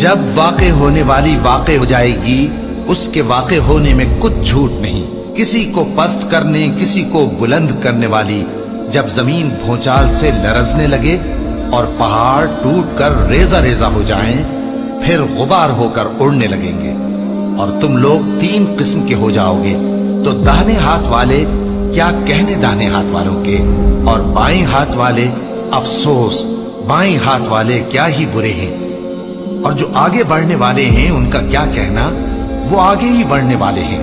جب واقع ہونے والی واقع ہو جائے گی، اس کے واقع ہونے میں کچھ جھوٹ نہیں، کسی کو پست کرنے کسی کو بلند کرنے والی، جب زمین بھونچال سے لرزنے لگے اور پہاڑ ٹوٹ کر ریزہ ریزہ ہو جائیں، پھر غبار ہو کر اڑنے لگیں گے، اور تم لوگ 3 قسم کے ہو جاؤ گے، تو داہنے ہاتھ والے کیا کہنے داہنے ہاتھ والوں کے، اور بائیں ہاتھ والے افسوس، بائیں ہاتھ والے کیا ہی برے ہیں، اور جو آگے بڑھنے والے ہیں ان کا کیا کہنا، وہ آگے ہی بڑھنے والے ہیں،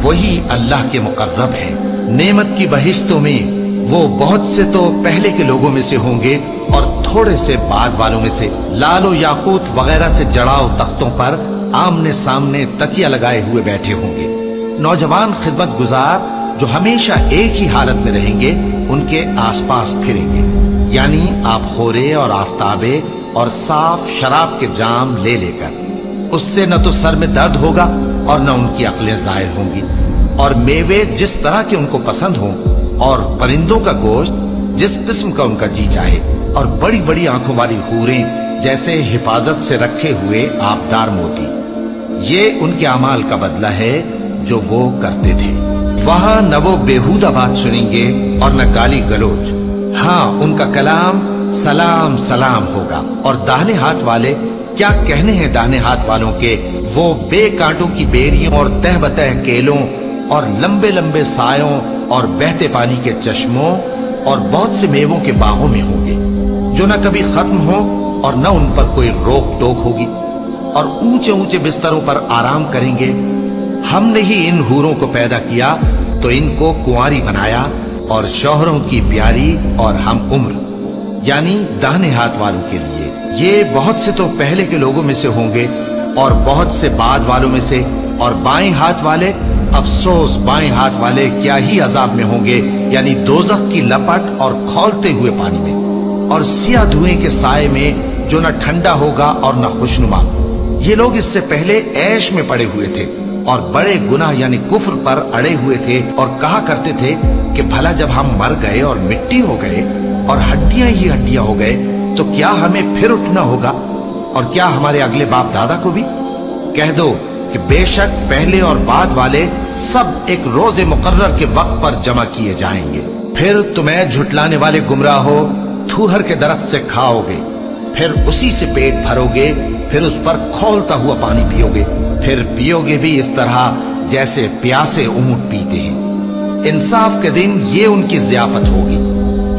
وہی اللہ کے مقرب ہیں۔ نعمت کی بہشتوں میں وہ بہت سے تو پہلے کے لوگوں میں سے ہوں گے اور تھوڑے سے بعد والوں میں سے، لال و یاقوت وغیرہ سے جڑاؤ تختوں پر آمنے سامنے تکیہ لگائے ہوئے بیٹھے ہوں گے، نوجوان خدمت گزار جو ہمیشہ ایک ہی حالت میں رہیں گے ان کے آس پاس پھریں گے، یعنی آپ خورے اور آفتابے اور صاف شراب کے جام لے لے کر، اس سے نہ تو سر میں درد ہوگا اور نہ ان کی عقلیں ظاہر ہوں گی، اور میوے جس طرح کے ان کو پسند ہوں، اور پرندوں کا گوشت جس قسم کا ان کا جی چاہے، اور بڑی بڑی آنکھوں والی حوریں جیسے حفاظت سے رکھے ہوئے آبدار موتی، یہ ان کے اعمال کا بدلہ ہے جو وہ کرتے تھے۔ وہاں نہ وہ بیہودہ بات سنیں گے اور نہ گالی گلوچ، ہاں ان کا کلام سلام سلام ہوگا۔ اور داہنے ہاتھ والے کیا کہنے ہیں داہنے ہاتھ والوں کے، وہ بے کانٹوں کی بیریوں اور تہ بتہ کیلوں اور لمبے لمبے سایوں اور بہتے پانی کے چشموں اور بہت سے میووں کے باغوں میں ہوں گے، جو نہ کبھی ختم ہو اور نہ ان پر کوئی روک ٹوک ہوگی، اور اونچے اونچے بستروں پر آرام کریں گے۔ ہم نے ہی ان حوروں کو پیدا کیا تو ان کو کنواری بنایا، اور شوہروں کی پیاری اور ہم عمر، یعنی داہنے ہاتھ والوں کے لیے۔ یہ بہت سے تو پہلے کے لوگوں میں سے ہوں گے اور بہت سے بعد والوں میں سے، اور بائیں ہاتھ والے افسوس، بائیں ہاتھ والے کیا ہی عذاب میں ہوں گے، یعنی دوزخ کی لپٹ اور کھولتے ہوئے پانی میں، اور سیاہ دھوئیں کے سائے میں جو نہ ٹھنڈا ہوگا اور نہ خوشنما۔ یہ لوگ اس سے پہلے عیش میں پڑے ہوئے تھے اور بڑے گناہ یعنی کفر پر اڑے ہوئے تھے، اور کہا کرتے تھے کہ بھلا جب ہم مر گئے اور مٹی ہو گئے اور ہڈیاں ہی ہڈیاں ہو گئے تو کیا ہمیں پھر اٹھنا ہوگا، اور کیا ہمارے اگلے باپ دادا کو بھی؟ کہہ دو کہ بے شک پہلے اور بعد والے سب ایک روز مقرر کے وقت پر جمع کیے جائیں گے، پھر تمہیں جھٹلانے والے گمراہ ہو تھوہر کے درخت سے کھاؤ گے، پھر اسی سے پیٹ بھرو گے، پھر اس پر کھولتا ہوا پانی پیو گے، پھر پیو گے بھی اس طرح جیسے پیاسے اونٹ پیتے ہیں۔ انصاف کے دن یہ ان کی ضیافت ہوگی۔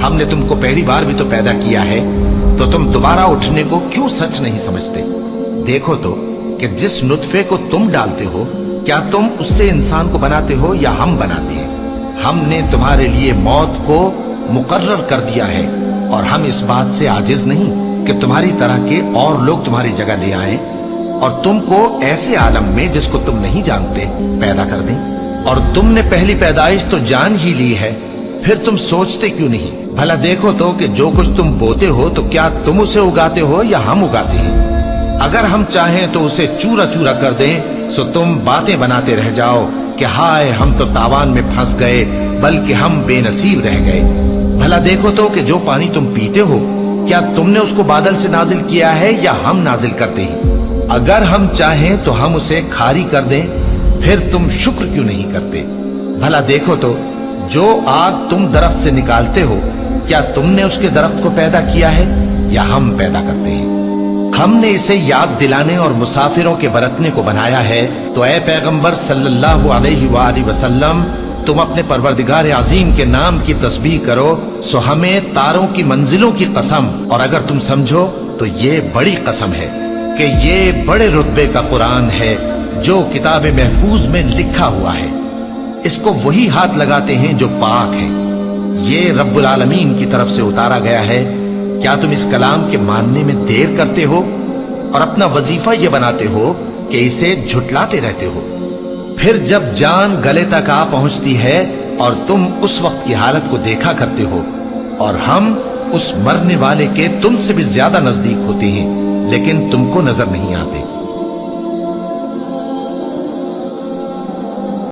ہم نے تم کو پہلی بار بھی تو پیدا کیا ہے، تو تم دوبارہ اٹھنے کو کیوں سچ نہیں سمجھتے؟ دیکھو تو کہ جس نطفے کو تم ڈالتے ہو، کیا تم اس سے انسان کو بناتے ہو یا ہم بناتے ہیں؟ ہم نے تمہارے لیے موت کو مقرر کر دیا ہے، اور ہم اس بات سے عاجز نہیں کہ تمہاری طرح کے اور لوگ تمہاری جگہ لے آئیں اور تم کو ایسے عالم میں جس کو تم نہیں جانتے پیدا کر دیں۔ اور تم نے پہلی پیدائش تو جان ہی لی ہے، پھر تم سوچتے کیوں نہیں؟ بھلا دیکھو تو کہ جو کچھ تم بوتے ہو تو کیا تم اسے اگاتے ہو یا ہم اگاتے ہیں؟ اگر ہم چاہیں تو اسے چورا چورا کر دیں، سو تم باتیں بناتے رہ جاؤ کہ ہائے ہم تو تاوان میں پھنس گئے، بلکہ ہم بے نصیب رہ گئے۔ بھلا دیکھو تو کہ جو پانی تم پیتے ہو، کیا تم نے اس کو بادل سے نازل کیا ہے یا ہم نازل کرتے ہیں؟ اگر ہم چاہیں تو ہم اسے کھاری کر دیں، پھر تم شکر کیوں نہیں کرتے؟ بھلا دیکھو تو جو آگ تم درخت سے نکالتے ہو، کیا تم نے اس کے درخت کو پیدا کیا ہے یا ہم پیدا کرتے ہیں؟ ہم نے اسے یاد دلانے اور مسافروں کے برتنے کو بنایا ہے، تو اے پیغمبر صلی اللہ علیہ وآلہ وسلم، تم اپنے پروردگار عظیم کے نام کی تسبیح کرو، سو ہمیں تاروں کی منزلوں کی قسم، اور اگر تم سمجھو تو یہ بڑی قسم ہے کہ یہ بڑے رتبے کا قرآن ہے جو کتاب محفوظ میں لکھا ہوا ہے، اس کو وہی ہاتھ لگاتے ہیں جو پاک ہیں، یہ رب العالمین کی طرف سے اتارا گیا ہے۔ کیا تم اس کلام کے ماننے میں دیر کرتے ہو اور اپنا وظیفہ یہ بناتے ہو کہ اسے جھٹلاتے رہتے ہو؟ پھر جب جان گلے تک آ پہنچتی ہے اور تم اس وقت کی حالت کو دیکھا کرتے ہو، اور ہم اس مرنے والے کے تم سے بھی زیادہ نزدیک ہوتے ہیں، لیکن تم کو نظر نہیں آتے۔